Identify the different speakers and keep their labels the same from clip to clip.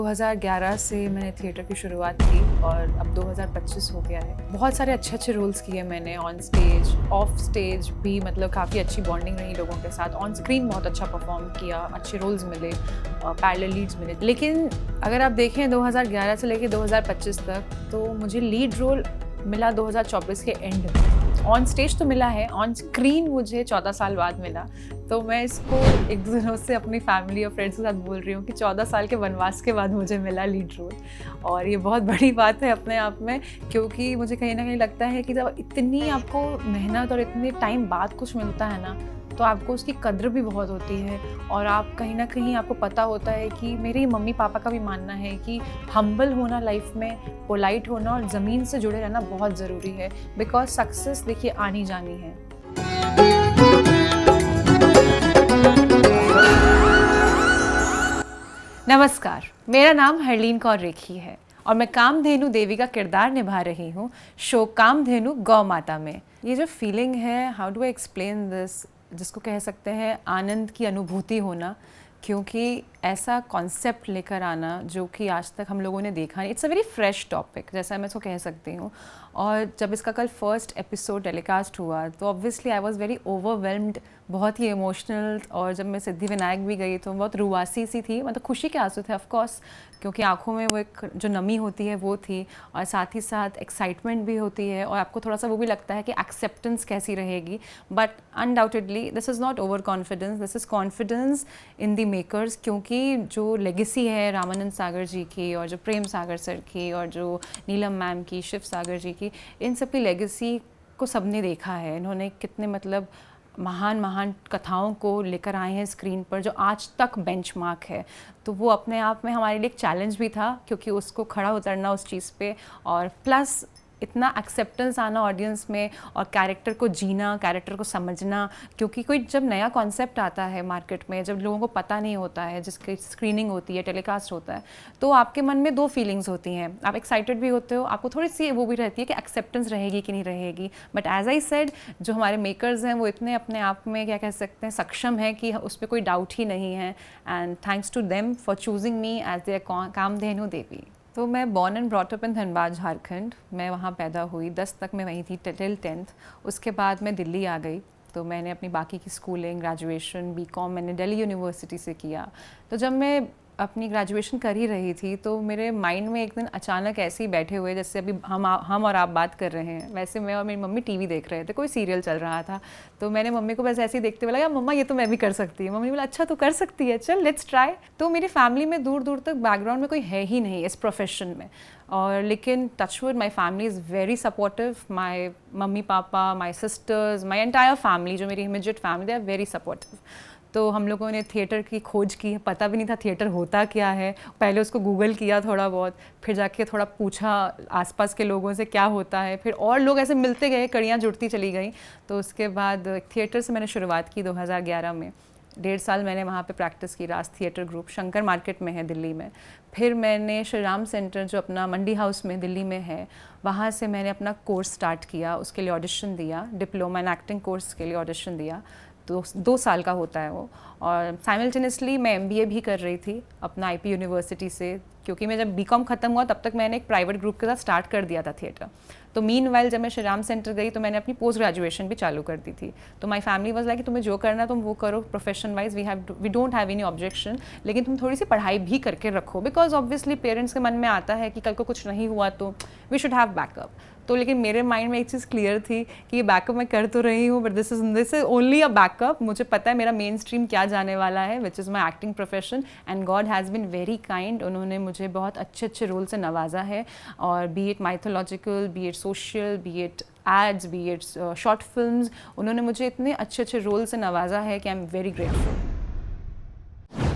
Speaker 1: 2011 से मैंने थिएटर की शुरुआत की और अब 2025 हो गया है। बहुत सारे अच्छे रोल्स किए मैंने, ऑन स्टेज, ऑफ स्टेज भी, मतलब काफ़ी अच्छी बॉन्डिंग रही लोगों के साथ। ऑन स्क्रीन बहुत अच्छा परफॉर्म किया, अच्छे रोल्स मिले, पैरेलल लीड्स मिले। लेकिन अगर आप देखें 2011 से लेकर 2025 तक, तो मुझे लीड रोल मिला 2024 के एंड में। ऑन स्टेज तो मिला है, ऑन स्क्रीन मुझे 14 साल बाद मिला। तो मैं इसको एक दो दिनों से अपनी फैमिली और फ्रेंड्स के साथ बोल रही हूँ कि 14 साल के वनवास के बाद मुझे मिला लीड रोल। और ये बहुत बड़ी बात है अपने आप में, क्योंकि मुझे कहीं ना कहीं लगता है कि जब इतनी आपको मेहनत और इतने टाइम बाद कुछ मिलता है ना, तो आपको उसकी कद्र भी बहुत होती है। और आप कहीं ना कहीं आपको पता होता है कि मेरे मम्मी पापा का भी मानना है कि हम्बल होना लाइफ में, पोलाइट होना और ज़मीन से जुड़े रहना बहुत ज़रूरी है। बिकॉज सक्सेस देखिए आनी जानी है। नमस्कार, मेरा नाम हरलीन कौर रेखी है और मैं कामधेनु देवी का किरदार निभा रही हूँ शो कामधेनु गौ माता में। ये जो फीलिंग है, how do I explain this, जिसको कह सकते हैं आनंद की अनुभूति होना, क्योंकि ऐसा कॉन्सेप्ट लेकर आना जो कि आज तक हम लोगों ने देखा नहीं। It's a very fresh topic, जैसा मैं इसको कह सकती हूँ। और जब इसका कल फर्स्ट एपिसोड टेलीकास्ट हुआ तो obviously I was very overwhelmed, बहुत ही इमोशनल। और जब मैं सिद्धिविनायक भी गई तो बहुत रुआसी सी थी, मतलब खुशी के आंसू थे ऑफ कोर्स, क्योंकि आंखों में वो एक जो नमी होती है वो थी, और साथ ही साथ एक्साइटमेंट भी होती है, और आपको थोड़ा सा वो भी लगता है कि एक्सेप्टेंस कैसी रहेगी। But undoubtedly this is not over confidence, this is confidence in the makers. क्योंकि जो लेगेसी है रामानंद सागर जी की, और जो प्रेम सागर सर की, और जो नीलम मैम की, शिव सागर जी की, इन सब की लेगेसी को सबने देखा है। इन्होंने कितने मतलब महान कथाओं को लेकर आए हैं स्क्रीन पर, जो आज तक बेंचमार्क है। तो वो अपने आप में हमारे लिए एक चैलेंज भी था, क्योंकि उसको खड़ा उतरना उस चीज़ पे, और प्लस इतना एक्सेप्टेंस आना ऑडियंस में, और कैरेक्टर को जीना, कैरेक्टर को समझना। क्योंकि कोई जब नया कॉन्सेप्ट आता है मार्केट में, जब लोगों को पता नहीं होता है, जिसकी स्क्रीनिंग होती है, टेलीकास्ट होता है, तो आपके मन में दो फीलिंग्स होती हैं। आप एक्साइटेड भी होते हो, आपको थोड़ी सी वो भी रहती है कि एक्सेप्टेंस रहेगी कि नहीं रहेगी। बट एज आई सेड, जो हमारे मेकर्स हैं वो इतने अपने आप में क्या कह सकते हैं सक्षम है कि उस पर कोई डाउट ही नहीं है। And thanks to them for choosing me as their Kamdhenu Devi. तो मैं born and brought up in Dhanbad, Jharkhand. मैं वहाँ पैदा हुई, 10 तक मैं वहीं थी टिल 10th। उसके बाद मैं दिल्ली आ गई, तो मैंने अपनी बाकी की स्कूलिंग, ग्रेजुएशन, बीकॉम मैंने दिल्ली यूनिवर्सिटी से किया। तो जब मैं अपनी ग्रेजुएशन कर ही रही थी, तो मेरे माइंड में एक दिन अचानक ऐसे ही बैठे हुए, जैसे अभी हम और आप बात कर रहे हैं, वैसे मैं और मेरी मम्मी टीवी देख रहे थे, कोई सीरियल चल रहा था। तो मैंने मम्मी को बस ऐसे ही देखते हुए लगा, मम्मा ये तो मैं भी कर सकती हूँ। मम्मी ने बोला अच्छा तू कर सकती है, चल लेट्स ट्राई। तो मेरी फैमिली में दूर दूर तक बैकग्राउंड में कोई है ही नहीं इस प्रोफेशन में, और लेकिन touchwood my family is very supportive. My mummy papa, my sisters, my entire family, जो मेरी immediate family, they are very supportive. तो हम लोगों ने थिएटर की खोज की, पता भी नहीं था थिएटर होता क्या है। पहले उसको गूगल किया थोड़ा बहुत, फिर जाके थोड़ा पूछा आसपास के लोगों से क्या होता है, फिर और लोग ऐसे मिलते गए, कड़ियाँ जुड़ती चली गई। तो उसके बाद थिएटर से मैंने शुरुआत की 2011 में। 1.5 साल मैंने वहाँ पे प्रैक्टिस की, राज थिएटर ग्रुप शंकर मार्केट में है दिल्ली में। फिर मैंने श्री राम सेंटर, जो अपना मंडी हाउस में दिल्ली में है, वहाँ से मैंने अपना कोर्स स्टार्ट किया। उसके लिए ऑडिशन दिया, डिप्लोमा इन एक्टिंग कोर्स के लिए ऑडिशन दिया। तो 2 साल का होता है वो। और साइमल्टेनियसली मैं MBA भी कर रही थी अपना IP यूनिवर्सिटी से, क्योंकि मैं जब BCom ख़त्म हुआ तब तक मैंने एक प्राइवेट ग्रुप के साथ स्टार्ट कर दिया था थिएटर। तो मीनवाइल जब मैं श्री राम सेंटर गई तो मैंने अपनी पोस्ट ग्रेजुएशन भी चालू कर दी थी। तो माई फैमिली वाज लाइक कि तुम्हें जो करना है तुम वो करो, profession wise we don't have any objection, लेकिन तुम थोड़ी सी पढ़ाई भी करके रखो। बिकॉज ऑब्वियसली पेरेंट्स के मन में आता है कि कल को कुछ नहीं हुआ तो वी शुड हैव बैकअप। तो लेकिन मेरे माइंड में एक चीज़ क्लियर थी कि ये बैकअप मैं कर तो रही हूँ, but this is only a backup. मुझे पता है मेरा मेन स्ट्रीम क्या जाने वाला है, which is my acting profession. And God has been very kind, उन्होंने मुझे बहुत अच्छे रोल से नवाजा है। और B it mythological, B it social, B it adds, B it short films, उन्होंने मुझे इतने अच्छे रोल से नवाजा है कि आई एम वेरी ग्रेटफुल।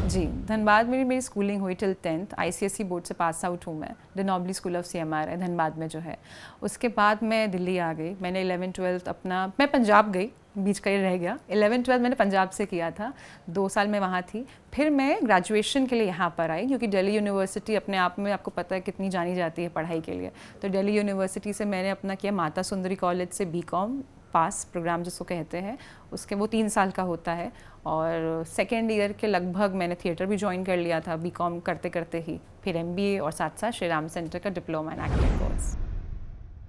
Speaker 1: जी, धनबाद में मेरी स्कूलिंग हुई टिल 10th। ICSE बोर्ड से पास आउट हूँ मैं, डिनॉबली स्कूल ऑफ CMR है धनबाद में जो है। उसके बाद मैं दिल्ली आ गई। मैंने 11th-12th अपना, मैं पंजाब गई, बीच का ही रह गया। 11th-12th मैंने पंजाब से किया था, 2 साल मैं वहाँ थी। फिर मैं ग्रेजुएशन के लिए यहाँ पर आई, क्योंकि दिल्ली यूनिवर्सिटी अपने आप में आपको पता है कितनी जानी जाती है पढ़ाई के लिए। तो दिल्ली यूनिवर्सिटी से मैंने अपना किया माता सुंदरी कॉलेज से BCom, पास प्रोग्राम जिसको कहते हैं, उसके वो 3 साल का होता है। और सेकेंड ईयर के लगभग मैंने थिएटर भी ज्वाइन कर लिया था बीकॉम करते करते ही, फिर एमबीए और साथ साथ श्री राम सेंटर का diploma in acting course.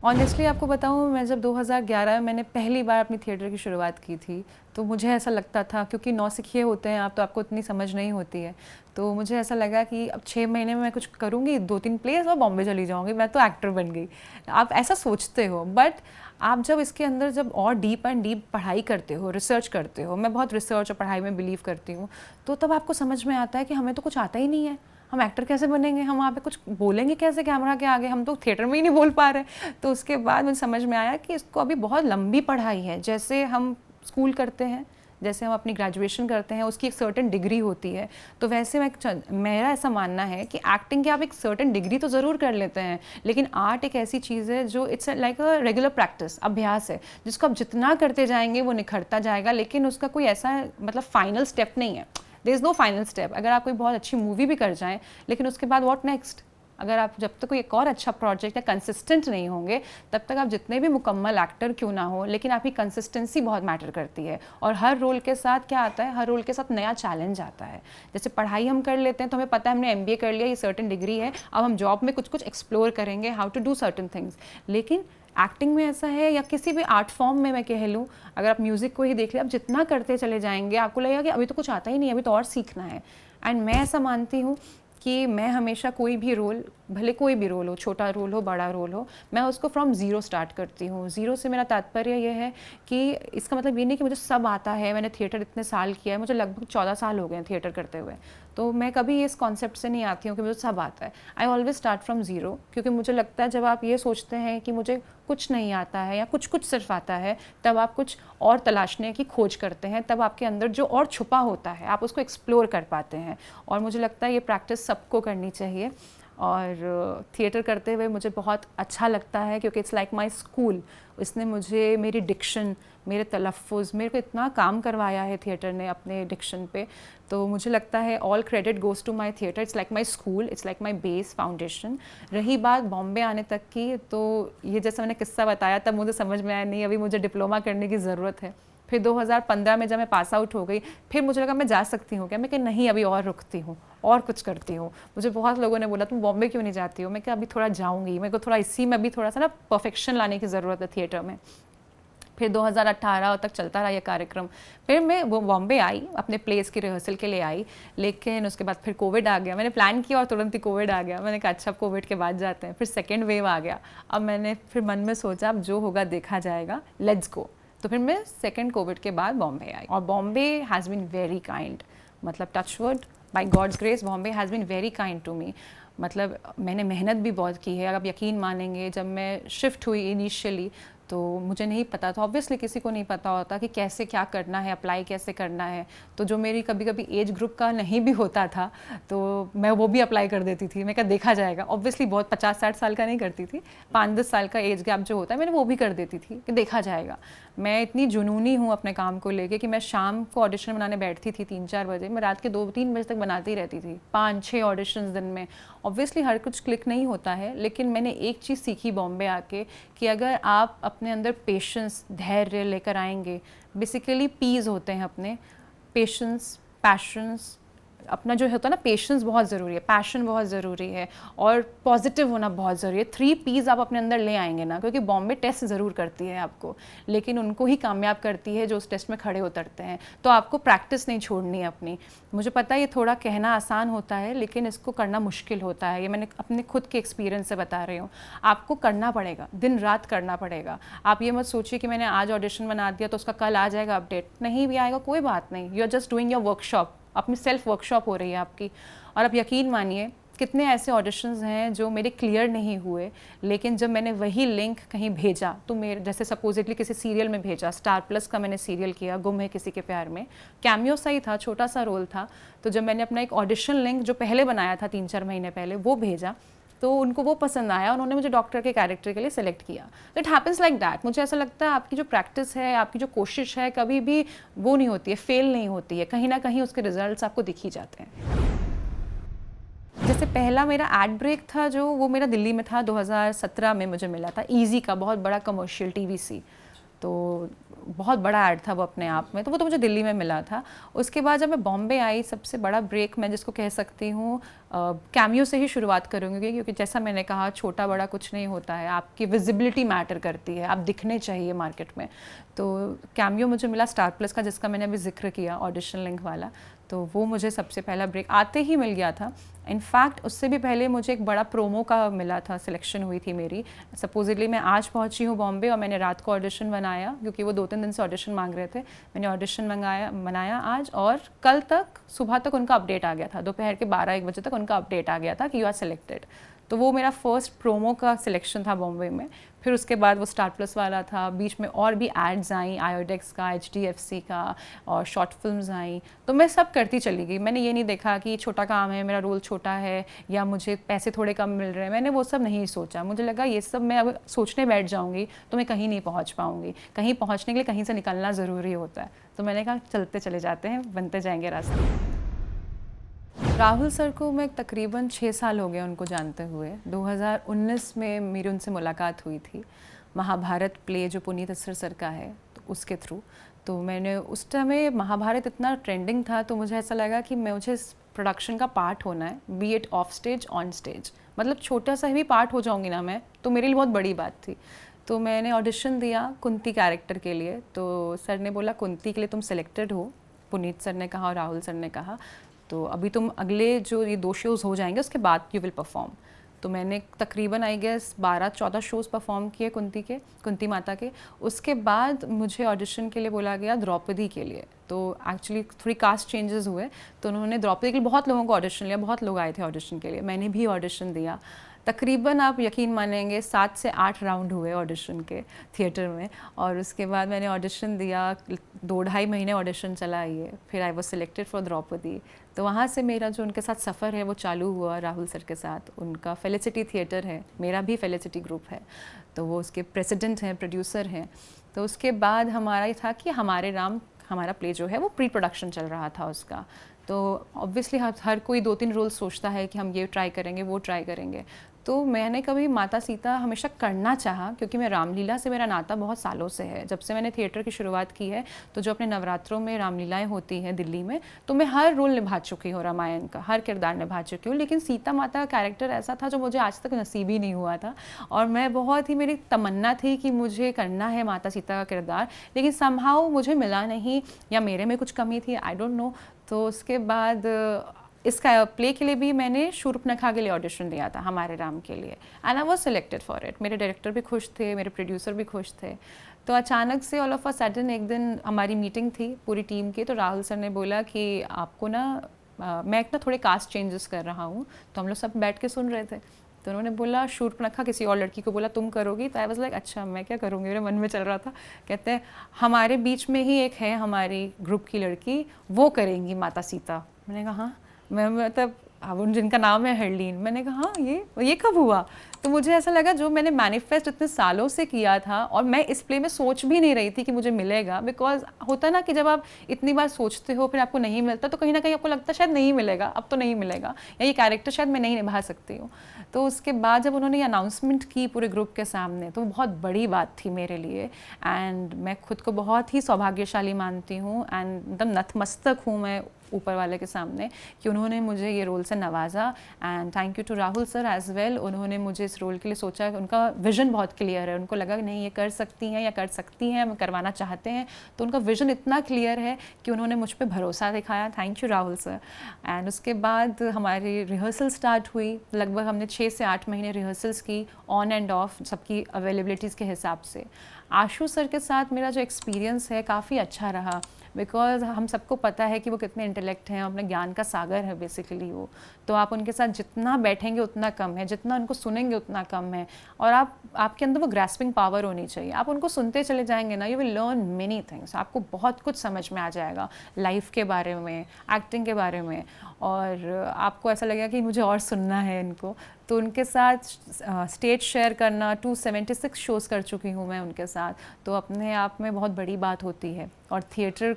Speaker 1: Honestly आपको बताऊँ, मैं जब 2011 में मैंने पहली बार अपनी थिएटर की शुरुआत की थी, तो मुझे ऐसा लगता था, क्योंकि नौसिखिए होते हैं आप, तो आपको इतनी समझ नहीं होती है, तो मुझे ऐसा लगा कि अब 6 महीने में मैं कुछ करूँगी, 2-3 प्लेस और बॉम्बे चली जाऊँगी, मैं तो एक्टर बन गई। आप ऐसा सोचते हो, बट आप जब इसके अंदर जब और डीप एंड डीप पढ़ाई करते हो, रिसर्च करते हो, मैं बहुत रिसर्च और पढ़ाई में बिलीव करती हूँ, तो तब आपको समझ में आता है कि हमें तो कुछ आता ही नहीं है, हम एक्टर कैसे बनेंगे, हम वहाँ पे कुछ बोलेंगे कैसे कैमरा के आगे, हम तो थिएटर में ही नहीं बोल पा रहे। तो उसके बाद मुझे समझ में आया कि इसको अभी बहुत लंबी पढ़ाई है, जैसे हम स्कूल करते हैं, जैसे हम अपनी ग्रेजुएशन करते हैं, उसकी एक सर्टेन डिग्री होती है, तो वैसे मेरा ऐसा मानना है कि एक्टिंग की आप एक सर्टेन डिग्री तो ज़रूर कर लेते हैं, लेकिन आर्ट एक ऐसी चीज़ है जो it's like a regular practice, अभ्यास है, जिसको आप जितना करते जाएंगे वो निखरता जाएगा, लेकिन उसका कोई ऐसा मतलब फाइनल स्टेप नहीं है। There is no final step. अगर आप कोई बहुत अच्छी मूवी भी कर जाएं, लेकिन उसके बाद व्हाट नेक्स्ट, अगर आप जब तक कोई एक और अच्छा प्रोजेक्ट या कंसिस्टेंट नहीं होंगे, तब तक आप जितने भी मुकम्मल एक्टर क्यों ना हो, लेकिन आपकी कंसिस्टेंसी बहुत मैटर करती है। और हर रोल के साथ क्या आता है, हर रोल के साथ नया चैलेंज आता है। जैसे पढ़ाई हम कर लेते हैं तो हमें पता है हमने एमबीए कर लिया, ये सर्टेन डिग्री है, अब हम जॉब में कुछ कुछ एक्सप्लोर करेंगे, how to do certain things. लेकिन एक्टिंग में ऐसा है, या किसी भी आर्ट फॉर्म में मैं कह लूँ, अगर आप म्यूज़िक को ही देख लें, आप जितना करते चले जाएंगे आपको लगेगा कि अभी तो कुछ आता ही नहीं, अभी तो और सीखना है। एंड मैं ऐसा मानती हूँ कि मैं हमेशा कोई भी रोल, भले कोई भी रोल हो, छोटा रोल हो, बड़ा रोल हो, मैं उसको फ्रॉम ज़ीरो स्टार्ट करती हूँ। ज़ीरो से मेरा तात्पर्य यह है कि इसका मतलब ये नहीं कि मुझे सब आता है, मैंने थिएटर इतने साल किया है, मुझे लगभग 14 साल हो गए हैं थिएटर करते हुए, तो मैं कभी इस कॉन्सेप्ट से नहीं आती हूँ कि मुझे सब आता है। I always start from zero, क्योंकि मुझे लगता है जब आप ये सोचते हैं कि मुझे कुछ नहीं आता है या कुछ कुछ सिर्फ आता है, तब आप कुछ और तलाशने की खोज करते हैं, तब आपके अंदर जो और छुपा होता है आप उसको एक्सप्लोर कर पाते हैं। और मुझे लगता है ये प्रैक्टिस सबको करनी चाहिए। और थिएटर करते हुए मुझे बहुत अच्छा लगता है, क्योंकि इट्स लाइक माय स्कूल। इसने मुझे मेरी डिक्शन, मेरे तलफ़ुज़, मेरे को इतना काम करवाया है थिएटर ने अपने डिक्शन पे, तो मुझे लगता है all credit goes to my theatre. It's like my school, it's like my base foundation. रही बात बॉम्बे आने तक की, तो ये जैसे मैंने किस्सा बताया, तब मुझे समझ में आया नहीं अभी मुझे डिप्लोमा करने की ज़रूरत है। फिर 2015 में जब मैं पास आउट हो गई, फिर मुझे लगा मैं जा सकती हूँ क्या, मैं कि नहीं अभी और रुकती हूँ और कुछ करती हूँ। मुझे बहुत लोगों ने बोला तुम बॉम्बे क्यों नहीं जाती हो, मैं क्या अभी थोड़ा जाऊँगी, मेरे को थोड़ा इसी में अभी थोड़ा सा ना परफेक्शन लाने की ज़रूरत है थिएटर में। फिर 2018 तक चलता रहा ये कार्यक्रम। फिर मैं वो बॉम्बे आई, अपने प्लेस की रिहर्सल के लिए आई, लेकिन उसके बाद फिर कोविड आ गया। मैंने प्लान किया और तुरंत ही कोविड आ गया। मैंने कहा अच्छा अब कोविड के बाद जाते हैं। फिर सेकेंड वेव आ गया। अब मैंने फिर मन में सोचा अब जो होगा देखा जाएगा, लेट्स गो। तो फिर मैं सेकेंड कोविड के बाद बॉम्बे आई, और Bombay has been very kind, मतलब touchwood, by God's grace Bombay has been very kind to me. मतलब मैंने मेहनत भी बहुत की है। आप यकीन मानेंगे, जब मैं शिफ्ट हुई इनिशियली तो मुझे नहीं पता था, ऑब्वियसली किसी को नहीं पता होता कि कैसे क्या करना है, अप्लाई कैसे करना है। तो जो मेरी कभी कभी एज ग्रुप का नहीं भी होता था तो मैं वो भी अप्लाई कर देती थी। मैं क्या देखा जाएगा, ऑब्वियसली बहुत 50-60 साल का नहीं करती थी, 5-10 साल का एज गैप जो होता है मैंने वो भी कर देती थी कि देखा जाएगा। मैं इतनी जुनूनी हूँ अपने काम को लेके कि मैं शाम को ऑडिशन बनाने बैठती थी 3-4 बजे, मैं रात के 2-3 बजे तक बनाती रहती थी, 5-6 ऑडिशंस दिन में। ऑब्वियसली हर कुछ क्लिक नहीं होता है, लेकिन मैंने एक चीज़ सीखी बॉम्बे आके कि अगर आप अपने अंदर पेशेंस, धैर्य लेकर आएंगे, बेसिकली पीस होते हैं अपने, पेशेंस, पैशंस, अपना जो होता है ना, पेशेंस बहुत ज़रूरी है, पैशन बहुत ज़रूरी है, और पॉजिटिव होना बहुत ज़रूरी है। 3 P's आप अपने अंदर ले आएंगे ना, क्योंकि बॉम्बे टेस्ट ज़रूर करती है आपको, लेकिन उनको ही कामयाब करती है जो उस टेस्ट में खड़े उतरते हैं। तो आपको प्रैक्टिस नहीं छोड़नी है अपनी। मुझे पता है ये थोड़ा कहना आसान होता है, लेकिन इसको करना मुश्किल होता है। ये मैंने अपने खुद के एक्सपीरियंस से बता रही हूँ। आपको करना पड़ेगा, दिन रात करना पड़ेगा। आप ये मत सोचिए कि मैंने आज ऑडिशन बना दिया तो उसका कल आ जाएगा अपडेट, नहीं भी आएगा कोई बात नहीं। You are just doing your workshop, अपनी सेल्फ वर्कशॉप हो रही है आपकी। और आप यकीन मानिए कितने ऐसे ऑडिशंस हैं जो मेरे क्लियर नहीं हुए, लेकिन जब मैंने वही लिंक कहीं भेजा तो मेरे, जैसे सपोजिटली किसी सीरियल में भेजा, स्टार प्लस का मैंने सीरियल किया गुम है किसी के प्यार में, कैमियो सा ही था, छोटा सा रोल था। तो जब मैंने अपना एक ऑडिशन लिंक जो पहले बनाया था 3-4 महीने पहले वो भेजा, तो उनको वो पसंद आया, उन्होंने मुझे डॉक्टर के कैरेक्टर के लिए सेलेक्ट किया। तो इट हैपन्स लाइक दैट। मुझे ऐसा लगता है आपकी जो प्रैक्टिस है, आपकी जो कोशिश है, कभी भी वो नहीं होती है, फेल नहीं होती है, कहीं ना कहीं उसके रिजल्ट्स आपको दिख ही जाते हैं। जैसे पहला मेरा एड ब्रेक था जो, वो मेरा दिल्ली में था, 2017 में मुझे मिला था, ईजी का बहुत बड़ा कमर्शियल टीवीसी। तो बहुत बड़ा ऐड था वो अपने आप में, तो वो तो मुझे दिल्ली में मिला था। उसके बाद जब मैं बॉम्बे आई, सबसे बड़ा ब्रेक मैं जिसको कह सकती हूँ, कैमियो से ही शुरुआत करूँगी, क्योंकि जैसा मैंने कहा छोटा बड़ा कुछ नहीं होता है, आपकी विजिबिलिटी मैटर करती है, आप दिखने चाहिए मार्केट में। तो कैमियो मुझे मिला स्टार प्लस का, जिसका मैंने अभी जिक्र किया, ऑडिशन लिंक वाला। तो वो मुझे सबसे पहला ब्रेक आते ही मिल गया था। इनफैक्ट उससे भी पहले मुझे एक बड़ा प्रोमो का मिला था, सिलेक्शन हुई थी मेरी। सपोजिटली मैं आज पहुंची हूँ बॉम्बे और मैंने रात को ऑडिशन बनाया, क्योंकि वो 2-3 दिन से ऑडिशन मांग रहे थे। मैंने ऑडिशन बनाया आज, और कल तक सुबह तक उनका अपडेट आ गया था, दोपहर के 12-1 बजे तक उनका अपडेट आ गया था कि यू आर सिलेक्टेड। तो वो मेरा फर्स्ट प्रोमो का सिलेक्शन था बॉम्बे में। फिर उसके बाद वो स्टार प्लस वाला था, बीच में और भी एड्स आई, आयोडेक्स का, HDFC का, और शॉर्ट फिल्म्स आई। तो मैं सब करती चली गई। मैंने ये नहीं देखा कि छोटा काम है, मेरा रोल छोटा है, या मुझे पैसे थोड़े कम मिल रहे हैं। मैंने वो सब नहीं सोचा। मुझे लगा ये सब मैं अब सोचने बैठ जाऊँगी तो मैं कहीं नहीं पहुँच पाऊँगी। कहीं पहुँचने के लिए कहीं से निकलना ज़रूरी होता है। तो मैंने कहा चलते चले जाते हैं, बनते जाएंगे रास्ते। राहुल सर को मैं तकरीबन 6 साल हो गए उनको जानते हुए। 2019 में मेरी उनसे मुलाकात हुई थी, महाभारत प्ले जो पुनीत अस्सर सर का है, तो उसके थ्रू। तो मैंने उस टाइम महाभारत इतना ट्रेंडिंग था, तो मुझे ऐसा लगा कि मुझे इस प्रोडक्शन का पार्ट होना है, B it of stage on stage. मतलब छोटा सा भी पार्ट हो जाऊंगी ना मैं, तो मेरे लिए बहुत बड़ी बात थी। तो मैंने ऑडिशन दिया कुंती कैरेक्टर के लिए। तो सर ने बोला कुंती के लिए तुम सिलेक्टेड हो, पुनीत सर ने कहा और राहुल सर ने कहा। तो अभी तुम अगले जो ये 2 शोज़ हो जाएंगे उसके बाद यू विल परफॉर्म। तो मैंने तकरीबन आई गेस 12-14 शोज़ परफॉर्म किए कुंती माता के। उसके बाद मुझे ऑडिशन के लिए बोला गया द्रौपदी के लिए। तो एक्चुअली थोड़ी कास्ट चेंजेस हुए, तो उन्होंने द्रौपदी के लिए बहुत लोगों को ऑडिशन लिया, बहुत लोग आए थे ऑडिशन के लिए, मैंने भी ऑडिशन दिया। तकरीबन आप यकीन मानेंगे 7 से 8 राउंड हुए ऑडिशन के थिएटर में। और उसके बाद मैंने ऑडिशन दिया, 2-2.5 महीने ऑडिशन चला ये। फिर I was selected for Draupadi. तो वहाँ से मेरा जो उनके साथ सफ़र है वो चालू हुआ राहुल सर के साथ। उनका फेलिसिटी थिएटर है, मेरा भी फेलिसिटी ग्रुप है, तो वो उसके प्रेसिडेंट हैं, प्रोड्यूसर हैं। तो उसके बाद हमारा ये था कि हमारे राम, हमारा प्ले जो है वो प्री प्रोडक्शन चल रहा था उसका। तो ऑब्वियसली हर कोई 2-3 रोल सोचता है कि हम ये ट्राई करेंगे, वो ट्राई करेंगे। तो मैंने कभी माता सीता हमेशा करना चाहा, क्योंकि मैं रामलीला से मेरा नाता बहुत सालों से है। जब से मैंने थिएटर की शुरुआत की है, तो जो अपने नवरात्रों में रामलीलाएं होती हैं दिल्ली में, तो मैं हर रोल निभा चुकी हूँ, रामायण का हर किरदार निभा चुकी हूँ। लेकिन सीता माता का कैरेक्टर ऐसा था जो मुझे आज तक नसीब ही नहीं हुआ था, और मैं बहुत ही, मेरी तमन्ना थी कि मुझे करना है माता सीता का किरदार, लेकिन समहाउ मुझे मिला नहीं, या मेरे में कुछ कमी थी, आई डोंट नो। तो उसके बाद इसका प्ले के लिए भी मैंने शूर्पणखा के लिए ऑडिशन दिया था, हमारे राम के लिए, and I was selected for it. मेरे डायरेक्टर भी खुश थे, मेरे प्रोड्यूसर भी खुश थे। तो अचानक से ऑल ऑफ अ सडन एक दिन हमारी मीटिंग थी पूरी टीम की, तो राहुल सर ने बोला कि आपको ना मैं ना थोड़े कास्ट चेंजेस कर रहा हूँ। तो हम लोग सब बैठ के सुन रहे थे, तो उन्होंने बोला शूर्पणखा किसी और लड़की को बोला तुम करोगी। तो आई वाज लाइक अच्छा मैं क्या करूँगी, मेरे मन में चल रहा था। कहते हैं हमारे बीच में ही एक है हमारी ग्रुप की लड़की, वो करेंगी माता सीता। मैंने कहा हाँ, मैं मतलब अब जिनका नाम है हरलीन। मैंने कहा हाँ ये कब हुआ। तो मुझे ऐसा लगा जो मैंने मैनिफेस्ट इतने सालों से किया था, और मैं इस प्ले में सोच भी नहीं रही थी कि मुझे मिलेगा, बिकॉज होता ना कि जब आप इतनी बार सोचते हो फिर आपको नहीं मिलता, तो कहीं ना कहीं आपको लगता है शायद नहीं मिलेगा, अब तो नहीं मिलेगा, या ये कैरेक्टर शायद मैं नहीं निभा सकती हूँ। तो उसके बाद जब उन्होंने ये अनाउंसमेंट की पूरे ग्रुप के सामने, तो बहुत बड़ी बात थी मेरे लिए, एंड मैं खुद को बहुत ही सौभाग्यशाली मानती हूँ, एंड एकदम नतमस्तक हूँ मैं ऊपर वाले के सामने कि उन्होंने मुझे ये रोल से नवाजा। And thank you to Rahul sir as well, उन्होंने मुझे इस रोल के लिए सोचा, उनका विजन बहुत क्लियर है, उनको लगा नहीं ये कर सकती हैं या कर सकती हैं, हम करवाना चाहते हैं। तो उनका विजन इतना क्लियर है कि उन्होंने मुझ पर भरोसा दिखाया। Thank you Rahul sir. And उसके बाद हमारी रिहर्सल स्टार्ट हुई, लगभग हमने 6 से 8 महीने रिहर्सल्स की, ऑन एंड ऑफ, सबकी अवेलेबिलिटीज़ के हिसाब से। आशु सर के साथ मेरा जो एक्सपीरियंस है काफ़ी अच्छा रहा, बिकॉज हम सबको पता है कि वो कितने इंटेलेक्ट हैं, अपने ज्ञान का सागर है बेसिकली वो। तो आप उनके साथ जितना बैठेंगे उतना कम है, जितना उनको सुनेंगे उतना कम है, और आपके अंदर वो ग्रास्पिंग पावर होनी चाहिए। आप उनको सुनते चले जाएंगे ना, you will learn many things, आपको बहुत कुछ समझ में आ जाएगा लाइफ के बारे में, एक्टिंग के बारे में, और आपको ऐसा लगेगा कि मुझे और सुनना है इनको। तो उनके साथ स्टेज शेयर करना, 276 शोज़ कर चुकी हूँ मैं उनके साथ, तो अपने आप में बहुत बड़ी बात होती है। और थिएटर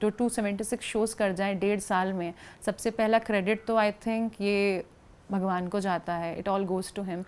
Speaker 1: जो 276 शोज़ कर जाए 1.5 साल में, सबसे पहला क्रेडिट तो आई थिंक ये भगवान को जाता है, it all goes to him.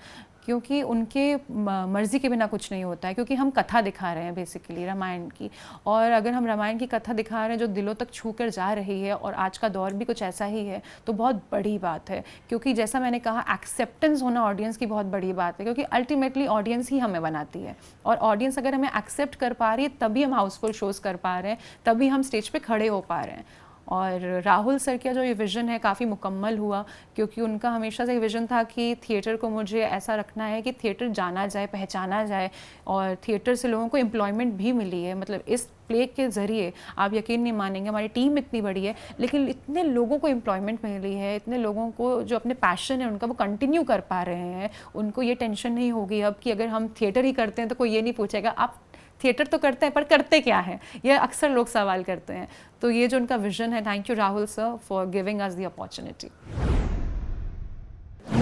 Speaker 1: क्योंकि उनके मर्ज़ी के बिना कुछ नहीं होता है, क्योंकि हम कथा दिखा रहे हैं बेसिकली रामायण की। और अगर हम रामायण की कथा दिखा रहे हैं जो दिलों तक छू कर जा रही है, और आज का दौर भी कुछ ऐसा ही है, तो बहुत बड़ी बात है। क्योंकि जैसा मैंने कहा, एक्सेप्टेंस होना ऑडियंस की बहुत बड़ी बात है, क्योंकि अल्टीमेटली ऑडियंस ही हमें बनाती है। और ऑडियंस अगर हमें एक्सेप्ट कर पा रही है तभी हम हाउसफुल शोज़ कर पा रहे हैं, तभी हम स्टेज पे खड़े हो पा रहे हैं। और राहुल सर का जो ये विज़न है काफ़ी मुकम्मल हुआ, क्योंकि उनका हमेशा से विज़न था कि थिएटर को मुझे ऐसा रखना है कि थिएटर जाना जाए, पहचाना जाए, और थिएटर से लोगों को एम्प्लॉयमेंट भी मिली है। मतलब इस प्ले के ज़रिए आप यकीन नहीं मानेंगे, हमारी टीम इतनी बड़ी है लेकिन इतने लोगों को एम्प्लॉयमेंट मिली है, इतने लोगों को जो अपने पैशन है उनका वो कंटिन्यू कर पा रहे हैं। उनको ये टेंशन नहीं होगी अब कि अगर हम थिएटर ही करते हैं तो कोई ये नहीं पूछेगा आप थिएटर तो करते हैं पर करते क्या है, ये अक्सर लोग सवाल करते हैं। तो ये जो उनका विजन है, thank you Rahul sir for giving us the opportunity.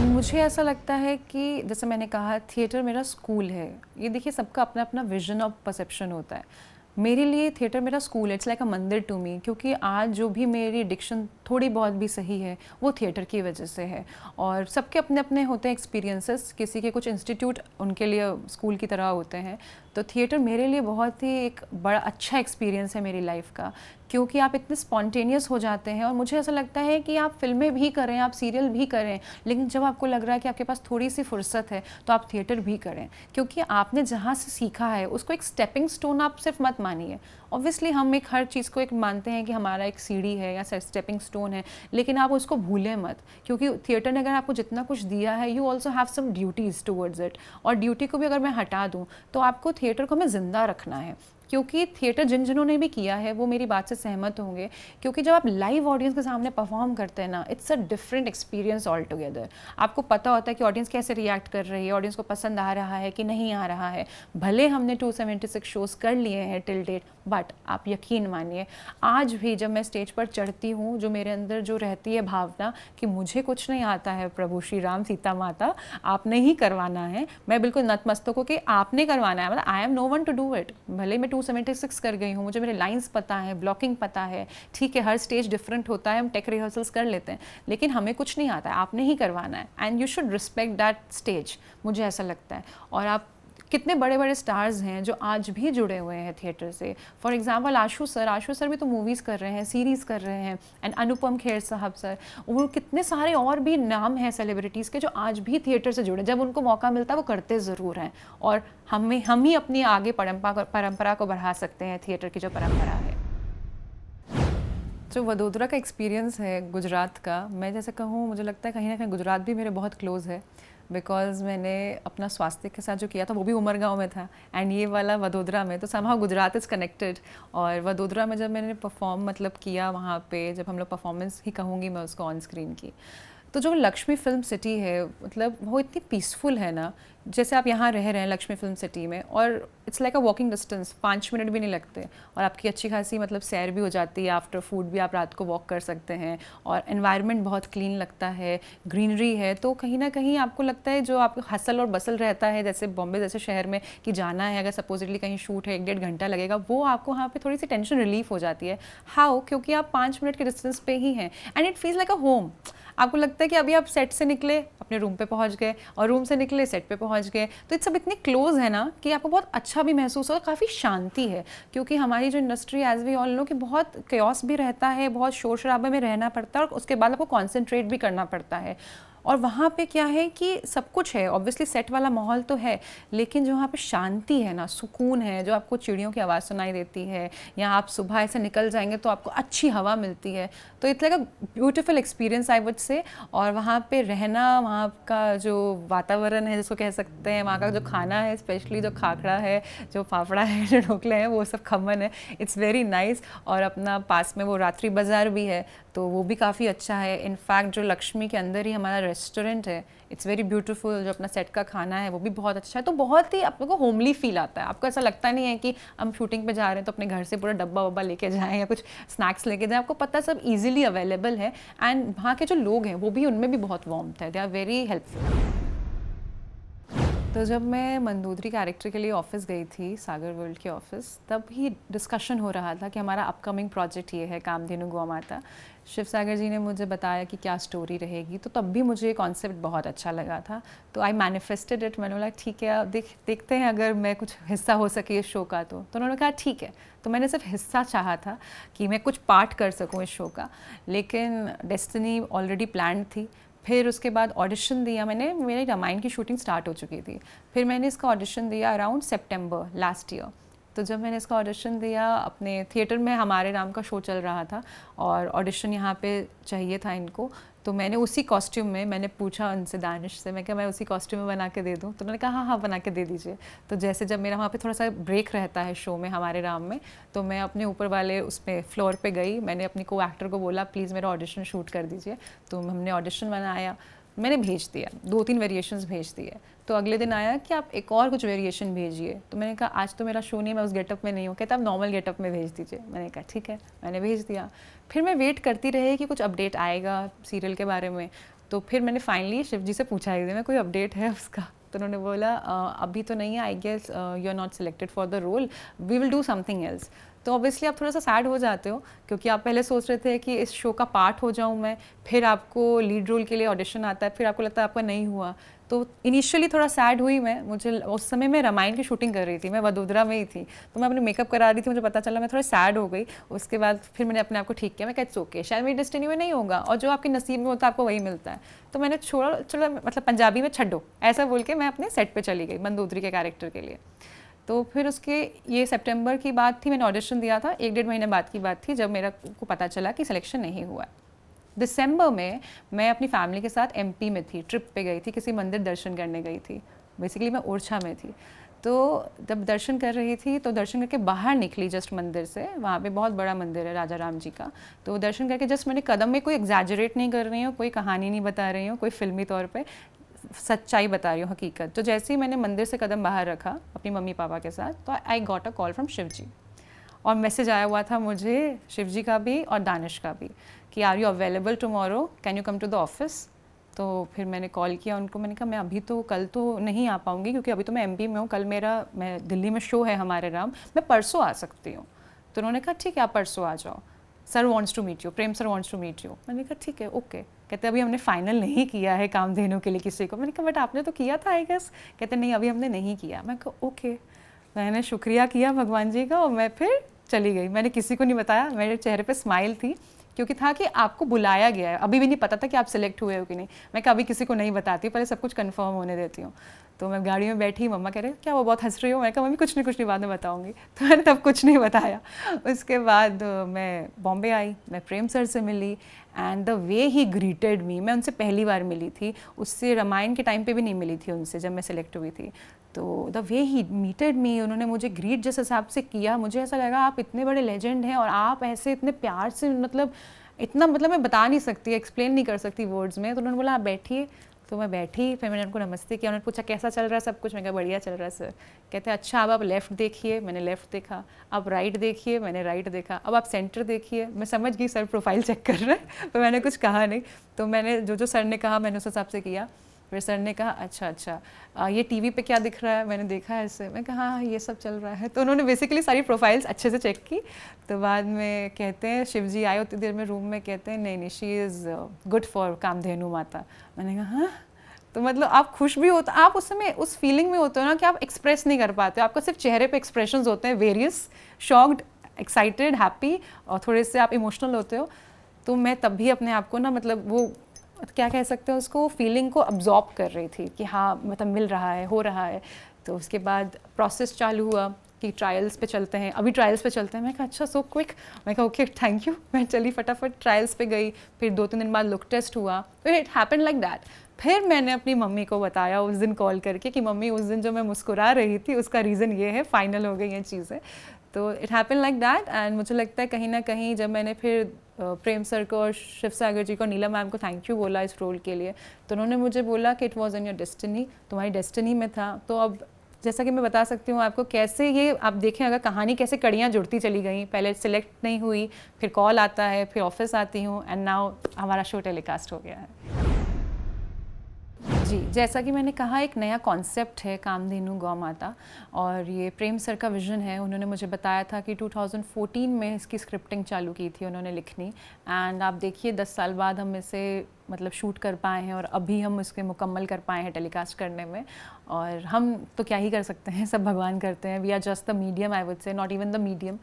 Speaker 1: मुझे ऐसा लगता है कि जैसे मैंने कहा, थिएटर मेरा स्कूल है। ये देखिए, सबका अपना अपना विजन और परसेप्शन होता है। मेरे लिए थिएटर मेरा स्कूल है, इट्स लाइक अ मंदिर टू मी, क्योंकि आज जो भी मेरी डिक्शन थोड़ी बहुत भी सही है वो थिएटर की वजह से है। और सबके अपने अपने होते हैं एक्सपीरियंसेस, किसी के कुछ इंस्टीट्यूट उनके लिए स्कूल की तरह होते हैं। तो थिएटर मेरे लिए बहुत ही एक बड़ा अच्छा एक्सपीरियंस है मेरी लाइफ का, क्योंकि आप इतने स्पॉन्टेनियस हो जाते हैं। और मुझे ऐसा लगता है कि आप फिल्में भी करें, आप सीरियल भी करें, लेकिन जब आपको लग रहा है कि आपके पास थोड़ी सी फुर्सत है तो आप थिएटर भी करें, क्योंकि आपने जहाँ से सीखा है उसको एक स्टेपिंग स्टोन आप सिर्फ मत मानिए। ऑब्वियसली हम एक हर चीज़ को एक मानते हैं कि हमारा एक सीढ़ी है या स्टेपिंग स्टोन है, लेकिन आप उसको भूलें मत, क्योंकि थिएटर ने अगर आपको जितना कुछ दिया है, you also have some duties towards it. और ड्यूटी को भी अगर मैं हटा दूँ तो आपको थिएटर को हमें ज़िंदा रखना है, क्योंकि थिएटर जिन्होंने भी किया है वो मेरी बात से सहमत होंगे। क्योंकि जब आप लाइव ऑडियंस के सामने परफॉर्म करते हैं ना, it's a different experience all together. आपको पता होता है कि ऑडियंस कैसे रिएक्ट कर रही है, ऑडियंस को पसंद आ रहा है कि नहीं आ रहा है। भले हमने 276 शोज़ कर लिए हैं टिल डेट, बट आप यकीन मानिए आज भी जब मैं स्टेज पर चढ़ती हूँ, जो मेरे अंदर जो रहती है भावना कि मुझे कुछ नहीं आता है, प्रभु श्री राम सीता माता आपने ही करवाना है, मैं बिल्कुल नतमस्तक हूँ कि आपने करवाना है। मतलब I am no one to do it. भले मैं 276 कर गई हूँ, मुझे मेरे लाइंस पता है, ब्लॉकिंग पता है, ठीक है, हर स्टेज डिफरेंट होता है, हम टेक रिहर्सल्स कर लेते हैं, लेकिन हमें कुछ नहीं आता है, आपने ही करवाना है। And you should respect that stage, मुझे ऐसा लगता है। और आप कितने बड़े बड़े स्टार्स हैं जो आज भी जुड़े हुए हैं थिएटर से। फॉर एग्जांपल आशु सर भी तो मूवीज़ कर रहे हैं, सीरीज़ कर रहे हैं। एंड अनुपम खेर साहब सर, वो कितने सारे और भी नाम हैं सेलिब्रिटीज़ के जो आज भी थिएटर से जुड़े, जब उनको मौका मिलता है वो करते ज़रूर हैं। और हम ही अपनी आगे परंपरा को बढ़ा सकते हैं, थिएटर की जो परंपरा है। जो वडोदरा का एक्सपीरियंस है गुजरात का, मैं जैसे कहूँ, मुझे लगता है कहीं ना कहीं गुजरात भी मेरे बहुत क्लोज़ है, बिकॉज़ मैंने अपना स्वास्थ्य के साथ जो किया था वो भी उमरगांव में था, एंड ये वाला वडोदरा में, तो समहाउ गुजरात इज़ कनेक्टेड। और वडोदरा में जब मैंने परफॉर्म किया वहाँ पे, जब हम लोग परफॉर्मेंस ही कहूँगी मैं उसको ऑन स्क्रीन की, तो जो लक्ष्मी फिल्म सिटी है, मतलब वो इतनी पीसफुल है ना, जैसे आप यहाँ रह रहे हैं लक्ष्मी फिल्म सिटी में, और it's like a walking distance, 5 minute भी नहीं लगते, और आपकी अच्छी खासी मतलब सैर भी हो जाती है, आफ्टर फूड भी आप रात को वॉक कर सकते हैं, और एनवायरनमेंट बहुत क्लीन लगता है, ग्रीनरी है। तो कहीं ना कहीं आपको लगता है जो आपको हसल और बसल रहता है, जैसे बॉम्बे जैसे शहर में कि जाना है, अगर सपोजिटली कहीं शूट है 1-1.5 घंटा लगेगा, वो आपको वहाँ पे थोड़ी सी टेंशन रिलीफ हो जाती है। हाउ? क्योंकि आप 5 मिनट के डिस्टेंस पे ही हैं, and it feels like a home. आपको लगता है कि अभी आप सेट से निकले, अपने रूम पे पहुंच गए, और रूम से निकले सेट पे पहुंच गए, तो ये सब इतने क्लोज है ना कि आपको बहुत अच्छा भी महसूस होगा, काफ़ी शांति है। क्योंकि हमारी जो industry, as we all know, कि बहुत क्योस भी रहता है, बहुत शोर शराबे में रहना पड़ता है, और उसके बाद आपको कॉन्सेंट्रेट भी करना पड़ता है। और वहाँ पे क्या है कि सब कुछ है, ऑब्वियसली सेट वाला माहौल तो है, लेकिन जो वहाँ पे शांति है ना, सुकून है, जो आपको चिड़ियों की आवाज़ सुनाई देती है, या आप सुबह ऐसे निकल जाएंगे तो आपको अच्छी हवा मिलती है, तो it's like a beautiful experience I would से। और वहाँ पे रहना, वहाँ का जो वातावरण है जिसको कह सकते हैं, वहाँ का जो खाना है, स्पेशली जो खाखड़ा है, जो फाफड़ा है, जो ढोकले हैं, वो सब खमन है, इट्स वेरी नाइस। और अपना पास में वो रात्रि बाज़ार भी है, तो वो भी काफ़ी अच्छा है। इनफैक्ट जो लक्ष्मी के अंदर ही हमारा रेस्टोरेंट है, इट्स वेरी ब्यूटीफुल। जो अपना सेट का खाना है वो भी बहुत अच्छा है, तो बहुत ही आप लोगों को होमली फील आता है। आपको ऐसा लगता नहीं है कि हम शूटिंग पे जा रहे हैं तो अपने घर से पूरा डब्बा वब्बा लेके जाएं या कुछ स्नैक्स लेके जाएं, आपको पता सब इजीली अवेलेबल है। एंड वहाँ के जो लोग हैं वो भी, उनमें भी बहुत वार्मथ है, दे आर वेरी हेल्पफुल। तो तो जब मैं मंदोदरी कैरेक्टर के लिए ऑफिस गई थी, सागर वर्ल्ड के ऑफिस, तब ही डिस्कशन हो रहा था कि हमारा अपकमिंग प्रोजेक्ट ये है, कामधेनु गौ माता। शिव सागर जी ने मुझे बताया कि क्या स्टोरी रहेगी, तो तब भी मुझे ये कॉन्सेप्ट बहुत अच्छा लगा था। तो आई मैनिफेस्टेड इट। मैंने बोला ठीक है, अब देखते हैं अगर मैं कुछ हिस्सा हो सके इस शो का। तो उन्होंने कहा ठीक है। तो मैंने सिर्फ हिस्सा चाहा था कि मैं कुछ पार्ट कर सकूं इस शो का, लेकिन डेस्टिनी ऑलरेडी प्लान्ड थी। फिर उसके बाद ऑडिशन दिया मैंने, मेरी रामायण की शूटिंग स्टार्ट हो चुकी थी। फिर मैंने इसका ऑडिशन दिया अराउंड सितंबर लास्ट ईयर। तो जब मैंने इसका ऑडिशन दिया, अपने थिएटर में हमारे नाम का शो चल रहा था और ऑडिशन यहाँ पे चाहिए था इनको, तो मैंने उसी कॉस्ट्यूम में, मैंने पूछा उनसे, दानिश से, मैं क्या मैं उसी कॉस्ट्यूम में बना के दे दूँ? तो उन्होंने कहा हाँ हाँ बना के दे दीजिए। तो जैसे जब मेरा वहाँ पे थोड़ा सा ब्रेक रहता है शो में, हमारे राम में, तो मैं अपने ऊपर वाले उस पर फ्लोर पे गई, मैंने अपनी को एक्टर को बोला प्लीज़ मेरा ऑडिशन शूट कर दीजिए। तो हमने ऑडिशन बनाया, मैंने भेज दिया, 2-3 वेरिएशंस भेज दिए। तो अगले दिन आया कि आप एक और कुछ वेरिएशन भेजिए। तो मैंने कहा आज तो मेरा शो नहीं, मैं उस गेटअप में नहीं हूँ। कहता आप नॉर्मल गेटअप में भेज दीजिए। मैंने कहा ठीक है, मैंने भेज दिया। फिर मैं वेट करती रही कि कुछ अपडेट आएगा सीरियल के बारे में। तो फिर मैंने फाइनली शिव जी से पूछा एक दिन में कोई अपडेट है उसका। तो उन्होंने बोला अभी तो नहीं है, I guess you are not selected for the role, we will do something else. तो ऑब्वियसली आप थोड़ा सा सैड हो जाते हो, क्योंकि आप पहले सोच रहे थे कि इस शो का पार्ट हो जाऊं मैं, फिर आपको लीड रोल के लिए ऑडिशन आता है, फिर आपको लगता है आपका नहीं हुआ। तो इनिशियली थोड़ा सैड हुई मैं। मुझे उस समय मैं रामायण की शूटिंग कर रही थी, मैं वडोदरा में ही थी, तो मैं अपने मेकअप करा रही थी, मुझे पता चला, मैं थोड़ा सैड हो गई। उसके बाद फिर मैंने अपने आप को ठीक किया, मैं कहती ओके शायद मेरी डेस्टिनी में नहीं होगा, और जो आपके नसीब में होता है आपको वही मिलता है। तो मैंने छोड़ा, चलो मतलब पंजाबी में छड्डो ऐसा बोल के मैं अपने सेट पर चली गई मंदोदरी के कैरेक्टर के लिए। तो फिर उसके, ये सितंबर की बात थी, मैंने ऑडिशन दिया था, 1-1.5 महीने बाद की बात थी जब मेरा को पता चला कि सिलेक्शन नहीं हुआ। दिसंबर में मैं अपनी फैमिली के साथ एमपी में थी, ट्रिप पे गई थी, किसी मंदिर दर्शन करने गई थी। बेसिकली मैं ओरछा में थी। तो जब दर्शन कर रही थी, तो दर्शन करके बाहर निकली जस्ट मंदिर से, वहाँ पे बहुत बड़ा मंदिर है राजा राम जी का। तो दर्शन करके जस्ट मैंने कदम में, कोई एग्जैजरेट नहीं कर रही हूँ, कोई कहानी नहीं बता रही हूँ, कोई फिल्मी तौर पर, सच्चाई बता रही हूँ, हकीकत। तो जैसे ही मैंने मंदिर से कदम बाहर रखा अपनी मम्मी पापा के साथ, तो I got a call from Shiv ji. और मैसेज आया हुआ था मुझे शिव जी का भी और दानिश का भी कि are you available tomorrow, can you come to the office. तो फिर मैंने कॉल किया उनको, मैंने कहा मैं अभी तो, कल तो नहीं आ पाऊँगी क्योंकि अभी तो मैं एमपी में हूँ, कल मैं दिल्ली में शो है हमारे राम, मैं परसों आ सकती हूँ। तो उन्होंने कहा ठीक है आप परसों आ जाओ, sir wants to meet you, Prem sir wants to meet you. मैंने कहा ठीक है ओके। कहते अभी हमने फाइनल नहीं किया है कामधेनु के लिए किसी को। मैंने कहा बट आपने तो किया था आई गेस। कहते नहीं अभी हमने नहीं किया। मैं कहा ओके। मैंने शुक्रिया किया भगवान जी का और मैं फिर चली गई। मैंने किसी को नहीं बताया, मेरे चेहरे पे स्माइल थी क्योंकि था कि आपको बुलाया गया है। अभी भी नहीं पता था कि आप सिलेक्ट हुए हो कि नहीं। मैं कभी किसी को नहीं बताती, पहले सब कुछ कंफर्म होने देती हूँ। तो मैं गाड़ी में बैठी, मम्मा कह रहे क्या वो बहुत हंस रही हो। मैं कहा मम्मी कुछ नहीं बाद में बताऊँगी। तो मैंने तब कुछ नहीं बताया। उसके बाद मैं बॉम्बे आई, मैं प्रेम सर से मिली and the way he greeted me, मैं उनसे पहली बार मिली थी, उससे रामायण के टाइम पे भी नहीं मिली थी उनसे जब मैं सिलेक्ट हुई थी। तो द वे ही मीटेड मी, उन्होंने मुझे ग्रीट जिस हिसाब से किया, मुझे ऐसा लगा आप इतने बड़े लेजेंड हैं और आप ऐसे इतने प्यार से, मतलब इतना, मतलब मैं बता नहीं सकती, एक्सप्लेन नहीं कर सकती वर्ड्स में। तो उन्होंने बोला आप बैठिए। तो मैं बैठी, फिर मैंने उनको नमस्ते किया। उन्होंने पूछा कैसा चल रहा है सब कुछ। मैं कहा बढ़िया चल रहा है सर। कहते हैं अच्छा अब आप लेफ़्ट देखिए। मैंने लेफ़्ट देखा। आप राइट देखिए। मैंने राइट देखा। अब आप सेंटर देखिए। मैं समझ गई सर प्रोफाइल चेक कर रहे हैं, पर मैंने कुछ कहा नहीं। तो मैंने जो सर ने कहा मैंने उस हिसाब से किया। फिर सर ने कहा अच्छा ये टीवी पे क्या दिख रहा है। मैंने देखा है ऐसे। मैं कहा हाँ ये सब चल रहा है। तो उन्होंने बेसिकली सारी प्रोफाइल्स अच्छे से चेक की। तो बाद में कहते हैं शिव जी आए उतनी देर में रूम में, कहते हैं नहीं she is good for Kamdhenu माता। मैंने कहा हाँ। तो मतलब आप खुश भी होते, आप उस समय उस फीलिंग में होते हो ना कि आप एक्सप्रेस नहीं कर पाते हो, आपका सिर्फ चेहरे पे एक्सप्रेशंस होते हैं, वेरियस, शॉक्ड, एक्साइटेड, हैप्पी, और थोड़े से आप इमोशनल होते हो। तो मैं तब भी अपने आप को ना, मतलब वो क्या कह सकते हैं उसको, फीलिंग को अब्जॉर्ब कर रही थी कि हाँ मतलब मिल रहा है, हो रहा है। तो उसके बाद प्रोसेस चालू हुआ कि ट्रायल्स पे चलते हैं, अभी ट्रायल्स पे चलते हैं। मैं कहा अच्छा सो क्विक। मैं कहा ओके थैंक यू। मैं चली फटाफट ट्रायल्स पे गई। फिर 2-3 दिन बाद लुक टेस्ट हुआ। फिर इट हैपन लाइक दैट। फिर मैंने अपनी मम्मी को बताया उस दिन कॉल करके कि मम्मी उस दिन जो मैं मुस्कुरा रही थी उसका रीज़न ये है, फाइनल हो गई ये चीज़ें। तो it happen like that. And मुझे लगता है कहीं ना कहीं जब मैंने फिर प्रेम सर को और शिव सागर जी को, नीलम मैम को थैंक यू बोला इस रोल के लिए, तो उन्होंने मुझे बोला कि it was in your destiny, तुम्हारी डेस्टिनी में था। तो अब जैसा कि मैं बता सकती हूँ आपको कैसे ये आप देखें अगर कहानी कैसे कड़ियाँ जुड़ती चली गई। पहले सिलेक्ट नहीं हुई, फिर कॉल आता है, फिर ऑफिस आती हूँ, एंड नाउ हमारा शो टेलीकास्ट हो गया है। जी, जैसा कि मैंने कहा, एक नया कॉन्सेप्ट है कामधेनु गौ माता, और ये प्रेम सर का विज़न है। उन्होंने मुझे बताया था कि 2014 में इसकी स्क्रिप्टिंग चालू की थी उन्होंने लिखनी, एंड आप देखिए 10 साल बाद हम इसे मतलब शूट कर पाए हैं और अभी हम इसके मुकम्मल कर पाए हैं टेलीकास्ट करने में। और हम तो क्या ही कर सकते हैं, सब भगवान करते हैं। We are just the medium, I would say, not even the medium.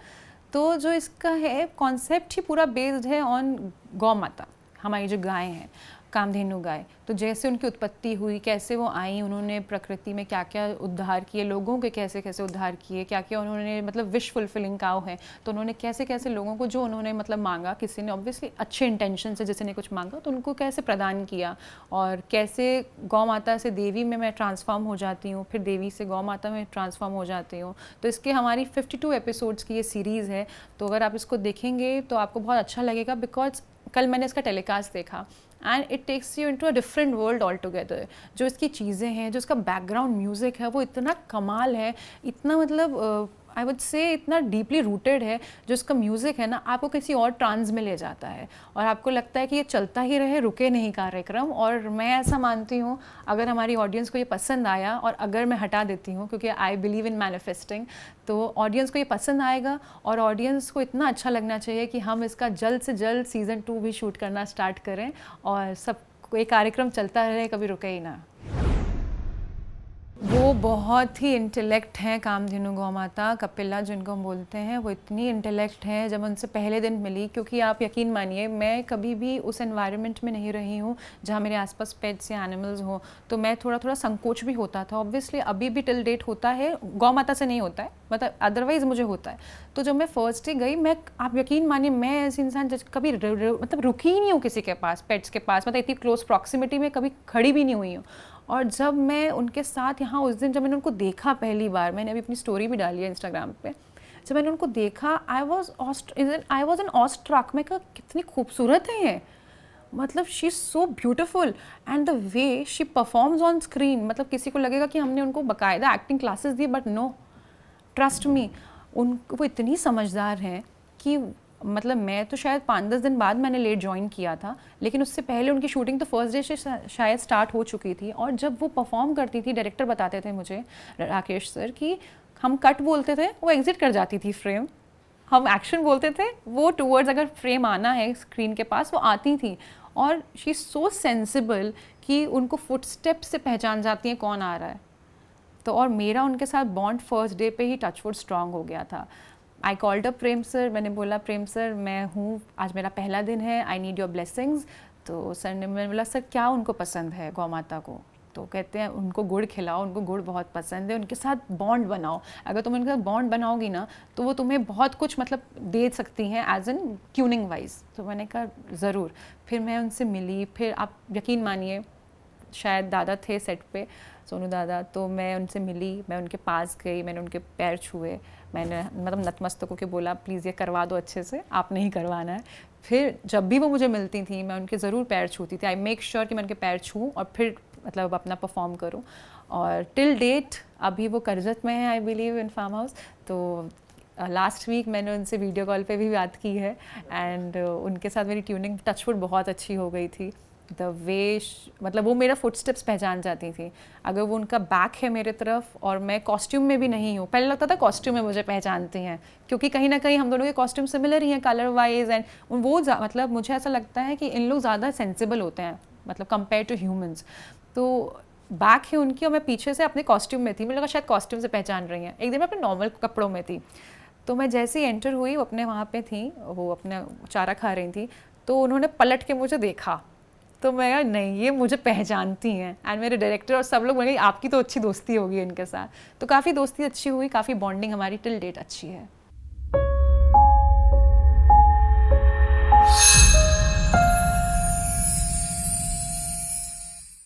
Speaker 1: तो जो इसका है कॉन्सेप्ट ही पूरा बेस्ड है ऑन गौ माता, हमारी जो गाय हैं, कामधेनु गाय। तो जैसे उनकी उत्पत्ति हुई, कैसे वो आई, उन्होंने प्रकृति में क्या क्या उद्धार किए, लोगों के कैसे कैसे उद्धार किए, क्या क्या उन्होंने मतलब विश फुलफिलिंग काउ है, तो उन्होंने कैसे कैसे लोगों को जो उन्होंने मतलब मांगा, किसी ने ऑब्वियसली अच्छे इंटेंशन से जिसने कुछ मांगा तो उनको कैसे प्रदान किया, और कैसे गौ माता से देवी में मैं ट्रांसफॉर्म हो जाती हूँ, फिर देवी से गौ माता में ट्रांसफॉर्म हो जाती हूँ। तो इसके हमारी 52 एपिसोड्स की ये सीरीज़ है। तो अगर आप इसको देखेंगे तो आपको बहुत अच्छा लगेगा, बिकॉज कल मैंने इसका टेलीकास्ट देखा and it takes you into a different world all together. जो इसकी चीज़ें हैं, जो इसका बैकग्राउंड म्यूज़िक है, वो इतना कमाल है, इतना मतलब आई वुड से इतना डीपली रूटेड है। जो इसका म्यूज़िक है ना, आपको किसी और ट्रांस में ले जाता है और आपको लगता है कि ये चलता ही रहे, रुके नहीं कार्यक्रम। और मैं ऐसा मानती हूँ, अगर हमारी ऑडियंस को ये पसंद आया और अगर मैं हटा देती हूँ, क्योंकि आई बिलीव इन मैनिफेस्टिंग, तो ऑडियंस को ये पसंद आएगा और ऑडियंस को इतना अच्छा लगना चाहिए कि हम इसका जल्द से जल्द सीज़न 2 भी शूट करना स्टार्ट करें और सब ये कार्यक्रम चलता रहे, कभी रुके ही ना। वो बहुत ही इंटेलेक्ट हैं कामधेनु गौ माता, कपिला जिनको हम बोलते हैं, वो इतनी इंटेलेक्ट हैं। जब उनसे पहले दिन मिली, क्योंकि आप यकीन मानिए मैं कभी भी उस एनवायरनमेंट में नहीं रही हूँ जहाँ मेरे आसपास पेट्स या एनिमल्स हो, तो मैं थोड़ा संकोच भी होता था। ऑब्वियसली अभी भी टिल डेट होता है, गौ माता से नहीं होता है, मतलब अदरवाइज़ मुझे होता है। तो जब मैं फर्स्ट डे गई, मैं आप यकीन मानिए मैं ऐसी इंसान कभी मतलब रुकी ही नहीं हूँ किसी के पास, पेट्स के पास, मतलब इतनी क्लोज प्रॉक्सिमिटी में कभी खड़ी भी नहीं हुई हूँ। और जब मैं उनके साथ यहाँ उस दिन जब मैंने उनको देखा पहली बार, मैंने अभी अपनी स्टोरी भी डाली है इंस्टाग्राम पे, जब मैंने उनको देखा आई वॉज एन ऑस्ट्रक। मैं कहा कितनी खूबसूरत है ये, मतलब she is so beautiful and the way she performs on screen. मतलब किसी को लगेगा कि हमने उनको बाकायदा एक्टिंग क्लासेस दी, बट नो, ट्रस्ट मी, वो इतनी समझदार हैं कि मतलब मैं तो शायद 5-10 दिन बाद मैंने लेट ज्वाइन किया था, लेकिन उससे पहले उनकी शूटिंग तो फर्स्ट डे से शायद स्टार्ट हो चुकी थी। और जब वो परफॉर्म करती थी, डायरेक्टर बताते थे मुझे, राकेश सर, कि हम कट बोलते थे, वो एग्जिट कर जाती थी फ्रेम, हम एक्शन बोलते थे, वो टूवर्ड्स अगर फ्रेम आना है स्क्रीन के पास, वो आती थी। और शी इज़ सो सेंसिबल कि उनको फुटस्टेप से पहचान जाती हैं कौन आ रहा है। तो और मेरा उनके साथ बॉन्ड फर्स्ट डे पे ही टचवुड स्ट्रांग हो गया था। I called up Prem sir, मैंने बोला प्रेम सर मैं हूँ, आज मेरा पहला दिन है, आई नीड योर ब्लेसिंग्स। तो सर ने, मैंने बोला सर क्या उनको पसंद है गौ माता को, तो कहते हैं उनको गुड़ खिलाओ, उनको गुड़ बहुत पसंद है, उनके साथ बॉन्ड बनाओ। अगर तुम उनके साथ बॉन्ड बनाओगी ना तो वो तुम्हें बहुत कुछ मतलब दे सकती हैं एज एन ट्यूनिंग वाइज। तो मैंने कहा ज़रूर। फिर मैं उनसे मिली, फिर आप यकीन मानिए शायद दादा थे सेट पे, सोनू दादा, तो मैं उनसे मिली, मैं उनके पास गई, मैंने उनके पैर छुए, मैंने मतलब नतमस्तक होकर बोला प्लीज़ ये करवा दो अच्छे से, आपने ही करवाना है। फिर जब भी वो मुझे मिलती थी मैं उनके ज़रूर पैर छूती थी, आई मेक श्योर कि मैं उनके पैर छूँ और फिर मतलब अपना परफॉर्म करूँ। और टिल डेट अभी वो करजत में है, I believe in farm house. तो लास्ट वीक मैंने उनसे वीडियो कॉल पे भी बात की है एंड उनके साथ मेरी ट्यूनिंग टचवुड बहुत अच्छी हो गई थी। द वे मतलब वो मेरा फुटस्टेप्स पहचान जाती थी। अगर वो उनका बैक है मेरे तरफ और मैं कॉस्ट्यूम में भी नहीं हूँ, पहले लगता था कॉस्ट्यूम में मुझे पहचानती हैं क्योंकि कहीं ना कहीं हम दोनों के कॉस्ट्यूम सिमिलर ही हैं कलर वाइज एंड वो मतलब मुझे ऐसा लगता है कि इन लोग ज़्यादा सेंसिबल होते हैं मतलब कंपेयर टू ह्यूमंस। तो बैक है उनकी और मैं पीछे से अपने कॉस्ट्यूम में थी, मुझे लगा शायद कॉस्ट्यूम से पहचान रही हैं। एक दिन मैं अपने नॉर्मल कपड़ों में थी, तो मैं जैसे ही एंटर हुई वो अपने वहाँ पे थी, वो अपना चारा खा रही थी, तो उन्होंने पलट के मुझे देखा, तो मैं यार नहीं ये मुझे पहचानती हैं। एंड मेरे डायरेक्टर और सब लोग बोले आपकी तो अच्छी दोस्ती होगी इनके साथ। तो काफ़ी दोस्ती अच्छी हुई, काफ़ी बॉन्डिंग हमारी टिल डेट अच्छी है।